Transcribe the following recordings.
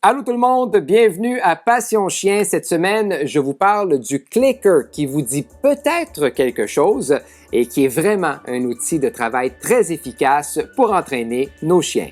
Allô tout le monde, bienvenue à Passion Chien. Cette semaine, je vous parle du clicker qui vous dit peut-être quelque chose et qui est vraiment un outil de travail très efficace pour entraîner nos chiens.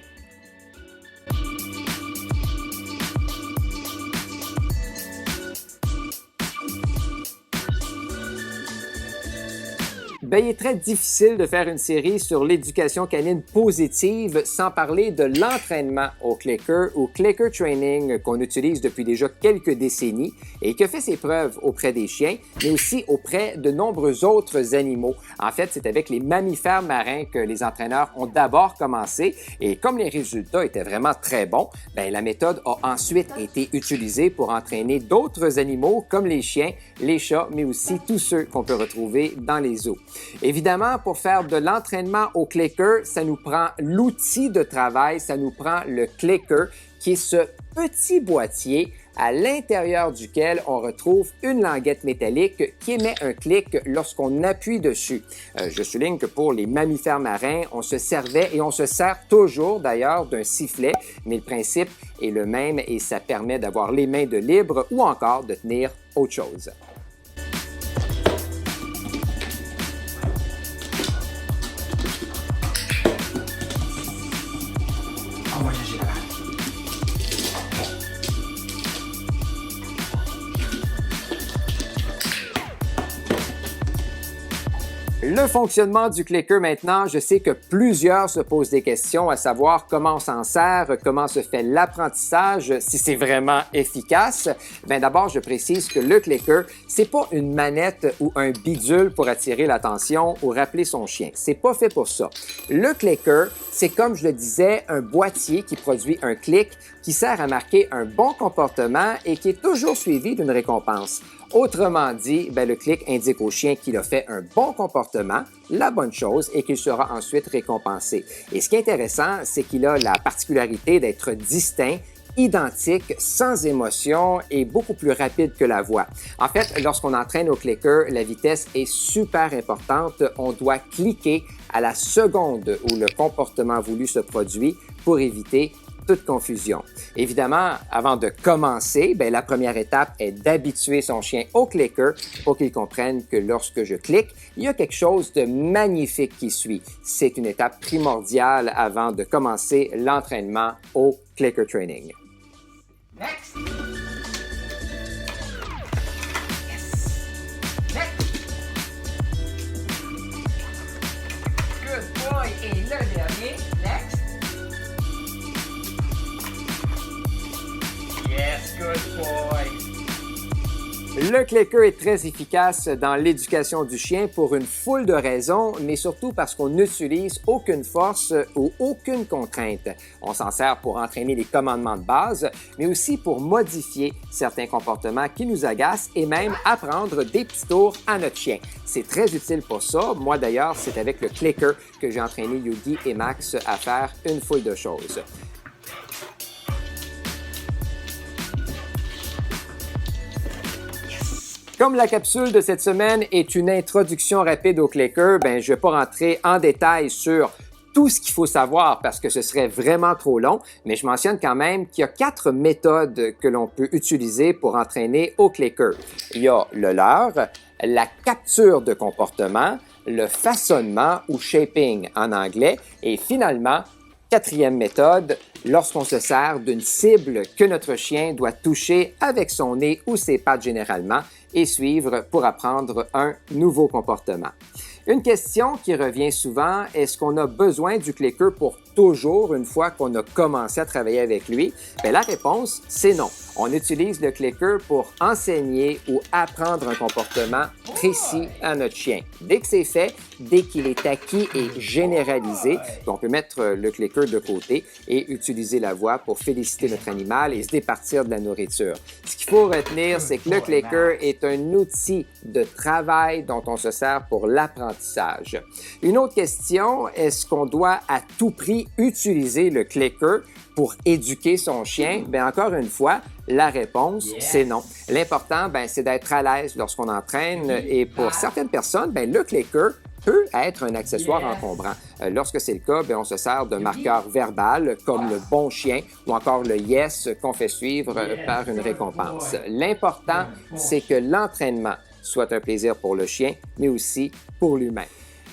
Bien, il est très difficile de faire une série sur l'éducation canine positive sans parler de l'entraînement au clicker ou clicker training qu'on utilise depuis déjà quelques décennies et qui a fait ses preuves auprès des chiens, mais aussi auprès de nombreux autres animaux. En fait, c'est avec les mammifères marins que les entraîneurs ont d'abord commencé et comme les résultats étaient vraiment très bons, bien, la méthode a ensuite été utilisée pour entraîner d'autres animaux comme les chiens, les chats, mais aussi tous ceux qu'on peut retrouver dans les zoos. Évidemment, pour faire de l'entraînement au clicker, ça nous prend l'outil de travail, ça nous prend le clicker, qui est ce petit boîtier à l'intérieur duquel on retrouve une languette métallique qui émet un clic lorsqu'on appuie dessus. Je souligne que pour les mammifères marins, on se servait et on se sert toujours d'ailleurs d'un sifflet, mais le principe est le même et ça permet d'avoir les mains de libre ou encore de tenir autre chose. Le fonctionnement du clicker maintenant, je sais que plusieurs se posent des questions à savoir comment on s'en sert, comment se fait l'apprentissage, si c'est vraiment efficace. Bien d'abord, je précise que le clicker, c'est pas une manette ou un bidule pour attirer l'attention ou rappeler son chien. C'est pas fait pour ça. Le clicker, c'est comme je le disais, un boîtier qui produit un clic qui sert à marquer un bon comportement et qui est toujours suivi d'une récompense. Autrement dit, bien, le clic indique au chien qu'il a fait un bon comportement, la bonne chose, et qu'il sera ensuite récompensé. Et ce qui est intéressant, c'est qu'il a la particularité d'être distinct, identique, sans émotion et beaucoup plus rapide que la voix. En fait, lorsqu'on entraîne au clicker, la vitesse est super importante. On doit cliquer à la seconde où le comportement voulu se produit pour éviter toute confusion. Évidemment, avant de commencer, bien, la première étape est d'habituer son chien au clicker pour qu'il comprenne que lorsque je clique, il y a quelque chose de magnifique qui suit. C'est une étape primordiale avant de commencer l'entraînement au clicker training. Next. Yes. Next. Good boy. Et le dernier. Next. Yes, good boy. Le clicker est très efficace dans l'éducation du chien pour une foule de raisons, mais surtout parce qu'on n'utilise aucune force ou aucune contrainte. On s'en sert pour entraîner les commandements de base, mais aussi pour modifier certains comportements qui nous agacent et même apprendre des petits tours à notre chien. C'est très utile pour ça. Moi d'ailleurs, c'est avec le clicker que j'ai entraîné Yogi et Max à faire une foule de choses. Comme la capsule de cette semaine est une introduction rapide au clicker, ben, je ne vais pas rentrer en détail sur tout ce qu'il faut savoir parce que ce serait vraiment trop long, mais je mentionne quand même qu'il y a 4 méthodes que l'on peut utiliser pour entraîner au clicker. Il y a le leurre, la capture de comportement, le façonnement ou shaping en anglais et finalement, 4e méthode, lorsqu'on se sert d'une cible que notre chien doit toucher avec son nez ou ses pattes généralement et suivre pour apprendre un nouveau comportement. Une question qui revient souvent, est-ce qu'on a besoin du clicker pour toujours une fois qu'on a commencé à travailler avec lui? Bien, la réponse, c'est non. On utilise le clicker pour enseigner ou apprendre un comportement précis à notre chien. Dès que c'est fait, dès qu'il est acquis et généralisé, on peut mettre le clicker de côté et utiliser la voix pour féliciter notre animal et se départir de la nourriture. Ce qu'il faut retenir, c'est que le clicker est un outil de travail dont on se sert pour l'apprentissage. Une autre question, est-ce qu'on doit à tout prix utiliser le clicker pour éduquer son chien? Bien, encore une fois, La réponse, c'est non. L'important, c'est d'être à l'aise lorsqu'on entraîne et pour certaines personnes, le clicker peut être un accessoire encombrant. Lorsque c'est le cas, on se sert d'un marqueur verbal comme le bon chien ou encore le yes qu'on fait suivre par une récompense. L'important, c'est que l'entraînement soit un plaisir pour le chien, mais aussi pour l'humain.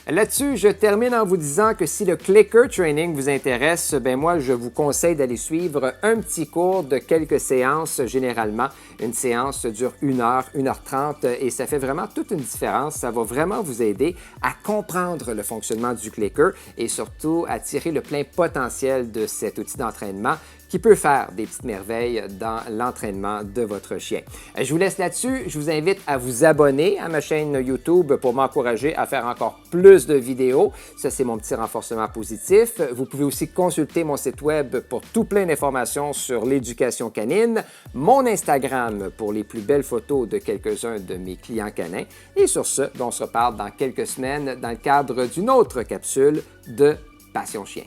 Là-dessus, je termine en vous disant que si le clicker training vous intéresse, moi, je vous conseille d'aller suivre un petit cours de quelques séances généralement. Une séance dure 1 heure, 1h30 et ça fait vraiment toute une différence. Ça va vraiment vous aider à comprendre le fonctionnement du clicker et surtout à tirer le plein potentiel de cet outil d'entraînement qui peut faire des petites merveilles dans l'entraînement de votre chien. Je vous laisse là-dessus. Je vous invite à vous abonner à ma chaîne YouTube pour m'encourager à faire encore plus de vidéos. Ça, c'est mon petit renforcement positif. Vous pouvez aussi consulter mon site web pour tout plein d'informations sur l'éducation canine, mon Instagram pour les plus belles photos de quelques-uns de mes clients canins. Et sur ce, on se reparle dans quelques semaines dans le cadre d'une autre capsule de Passion Chien.